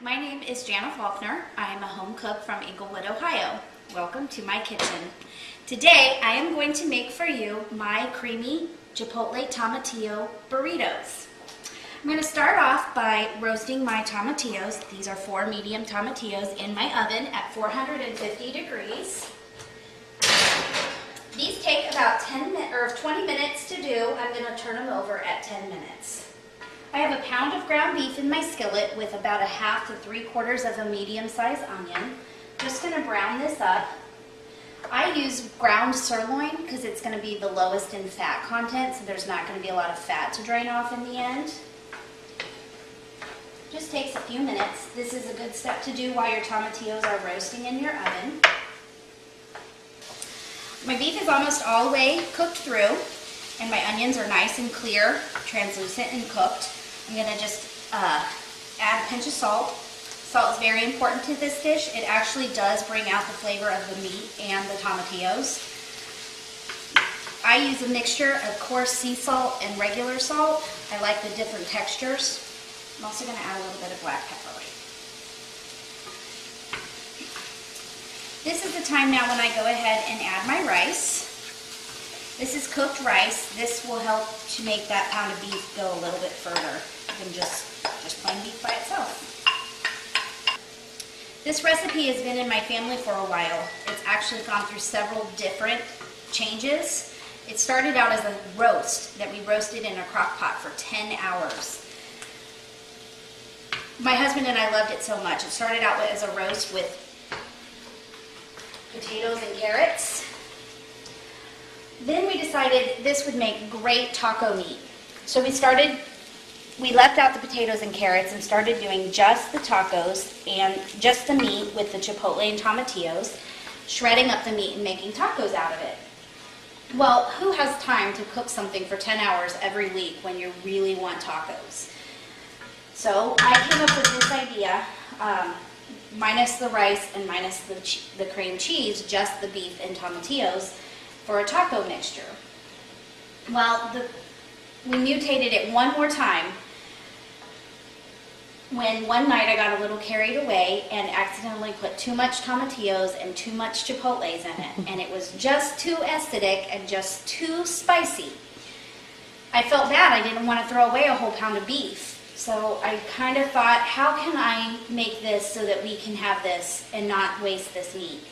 my name is Jana Faulkner. I am a home cook from Englewood, Ohio. Welcome to my kitchen. Today I am going to make for you my creamy Chipotle Tomatillo burritos. I'm going to start off by roasting my tomatillos. These are 4 medium tomatillos in my oven at 450 degrees. These take about 20 minutes to do. I'm going to turn them over at 10 minutes. I have a pound of ground beef in my skillet with about 1/2 to 3/4 of a medium-sized onion. Just going to brown this up. I use ground sirloin because it's going to be the lowest in fat content, so there's not going to be a lot of fat to drain off in the end. Just takes a few minutes. This is a good step to do while your tomatillos are roasting in your oven. My beef is almost all the way cooked through, and my onions are nice and clear, translucent and cooked. I'm going to just add a pinch of salt. Salt is very important to this dish. It actually does bring out the flavor of the meat and the tomatillos. I use a mixture of coarse sea salt and regular salt. I like the different textures. I'm also going to add a little bit of black pepper. This is the time now when I go ahead and add my rice. This is cooked rice. This will help to make that pound of beef go a little bit further than just plain beef by itself. This recipe has been in my family for a while. It's actually gone through several different changes. It started out as a roast that we roasted in a crock pot for 10 hours. My husband and I loved it so much. It started out as a roast with potatoes and carrots. Then we decided this would make great taco meat. So we left out the potatoes and carrots and started doing just the tacos and just the meat with the chipotle and tomatillos, shredding up the meat and making tacos out of it. Well, who has time to cook something for 10 hours every week when you really want tacos? So I came up with this idea, minus the rice and minus the cream cheese, just the beef and tomatillos, for a taco mixture. Well, we mutated it one more time when one night I got a little carried away and accidentally put too much tomatillos and too much chipotles in it, and it was just too acidic and just too spicy. I felt bad. I didn't want to throw away a whole pound of beef. So I kind of thought, how can I make this so that we can have this and not waste this meat?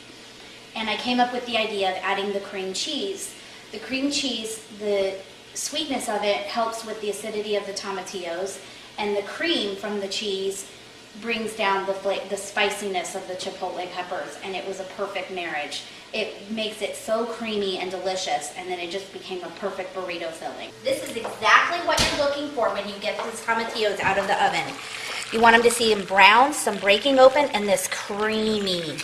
And I came up with the idea of adding the cream cheese. The cream cheese, the sweetness of it helps with the acidity of the tomatillos, and the cream from the cheese brings down the spiciness of the chipotle peppers, and it was a perfect marriage. It makes it so creamy and delicious, and then it just became a perfect burrito filling. This is exactly what you're looking for when you get these tomatillos out of the oven. You want them to see them brown, some breaking open, and this creamy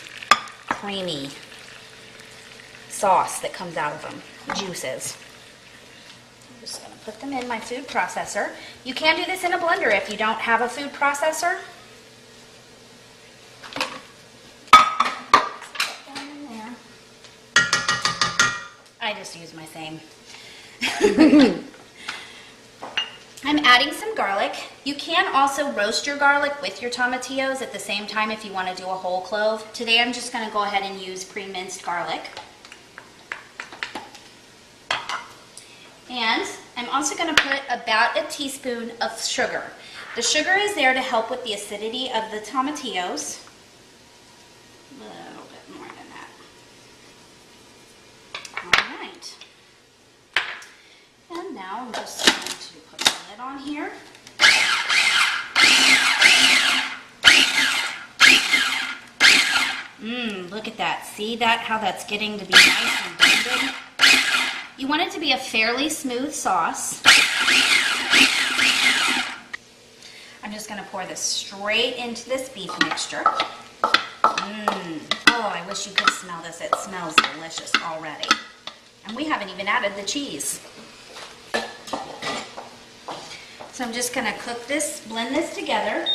sauce that comes out of them, juices. I'm just going to put them in my food processor. You can do this in a blender if you don't have a food processor. I just use my same. I'm adding some garlic. You can also roast your garlic with your tomatillos at the same time if you want to do a whole clove. Today I'm just going to go ahead and use pre-minced garlic. And I'm also going to put about a teaspoon of sugar. The sugar is there to help with the acidity of the tomatillos. A little bit more than that. All right. And now I'm just going to put the lid on here. Look at that. See that? How that's getting to be nice and blended? You want it to be a fairly smooth sauce. I'm just going to pour this straight into this beef mixture. Oh, I wish you could smell this. It smells delicious already. And we haven't even added the cheese. So I'm just going to blend this together.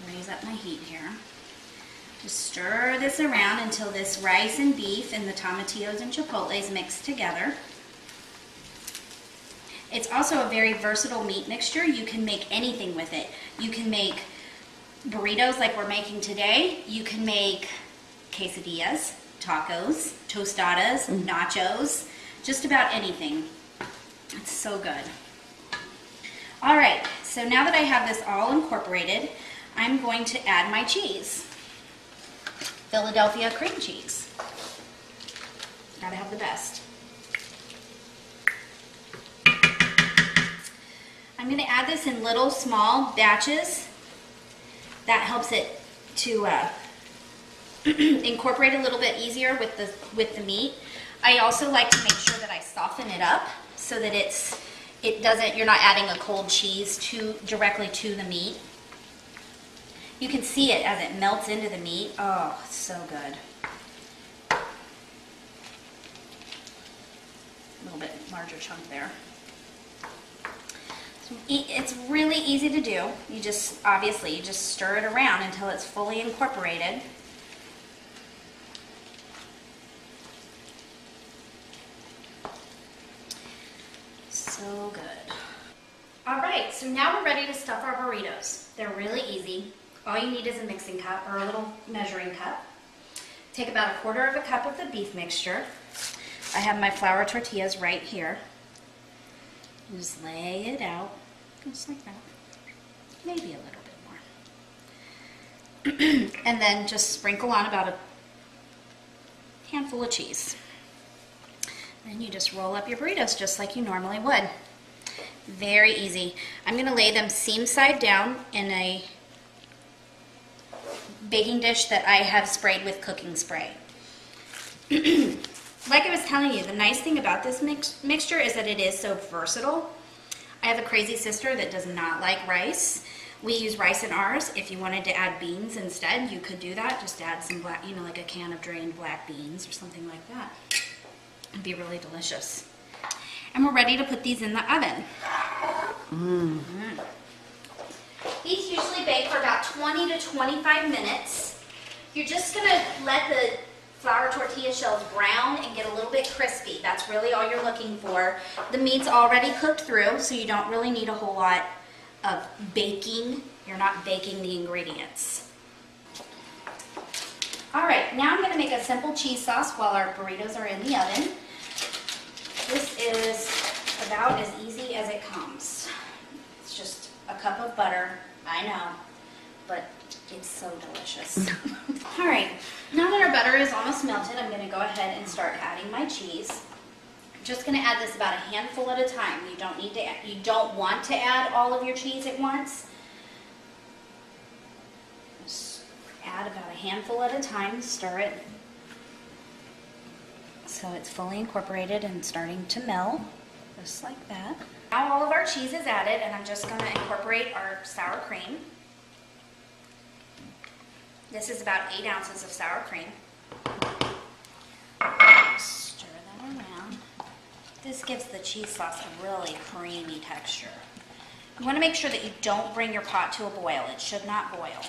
Raise up my heat here. Just stir this around until this rice and beef and the tomatillos and chipotles mix together. It's also a very versatile meat mixture. You can make anything with it. You can make burritos like we're making today. You can make quesadillas, tacos, tostadas, nachos, just about anything. It's so good. All right, so now that I have this all incorporated, I'm going to add my cheese. Philadelphia cream cheese. Gotta have the best. I'm gonna add this in little small batches. That helps it to incorporate a little bit easier with the meat. I also like to make sure that I soften it up so that you're not adding a cold cheese directly to the meat. You can see it as it melts into the meat. Oh, it's so good. A little bit larger chunk there. It's really easy to do. You just stir it around until it's fully incorporated. So good. All right, so now we're ready to stuff our burritos. They're really easy. All you need is a mixing cup or a little measuring cup. Take about 1/4 cup of the beef mixture. I have my flour tortillas right here. Just lay it out, just like that. Maybe a little bit more. And then just sprinkle on about a handful of cheese. Then you just roll up your burritos just like you normally would. Very easy. I'm going to lay them seam side down in a baking dish that I have sprayed with cooking spray. Like I was telling you, the nice thing about this mixture is that it is so versatile. I have a crazy sister that does not like rice. We use rice in ours. If you wanted to add beans instead, you could do that. Just add some black, like a can of drained black beans or something like that. It'd be really delicious. And we're ready to put these in the oven. These usually bake for about 20 to 25 minutes. You're just gonna let the flour tortilla shells brown and get a little bit crispy. That's really all you're looking for. The meat's already cooked through, so you don't really need a whole lot of baking. You're not baking the ingredients. All right, now I'm gonna make a simple cheese sauce while our burritos are in the oven. This is about as easy as it comes. It's just a cup of butter, I know, but it's so delicious. All right, now that our butter is almost melted, I'm gonna go ahead and start adding my cheese. I'm just gonna add this about a handful at a time. You don't want to add all of your cheese at once. Just add about a handful at a time, stir it so it's fully incorporated and starting to melt, just like that. Now all of our cheese is added, and I'm just gonna incorporate our sour cream. This is about 8 ounces of sour cream. Stir that around. This gives the cheese sauce a really creamy texture. You want to make sure that you don't bring your pot to a boil. It should not boil.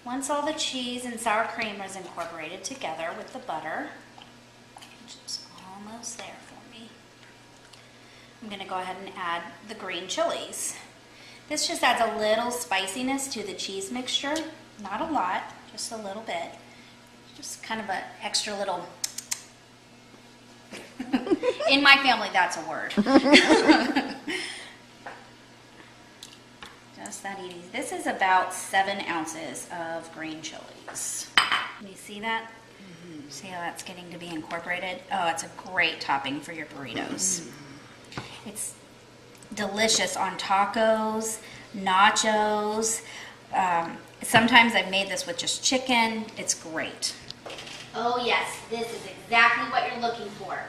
Once all the cheese and sour cream is incorporated together with the butter, which is almost there for me, I'm going to go ahead and add the green chilies. This just adds a little spiciness to the cheese mixture. Not a lot, just a little bit. Just kind of an extra little... In my family, that's a word. Just that easy. This is about 7 ounces of green chilies. Can you see that? See how that's getting to be incorporated? Oh, it's a great topping for your burritos. It's delicious on tacos, nachos. Sometimes I've made this with just chicken. It's great. Oh yes, this is exactly what you're looking for.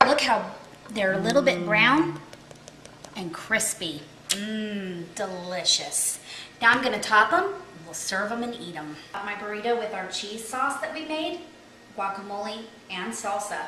Look how they're a little bit brown and crispy. Delicious. Now I'm gonna top them. We'll serve them and eat them. My burrito with our cheese sauce that we made, guacamole and salsa.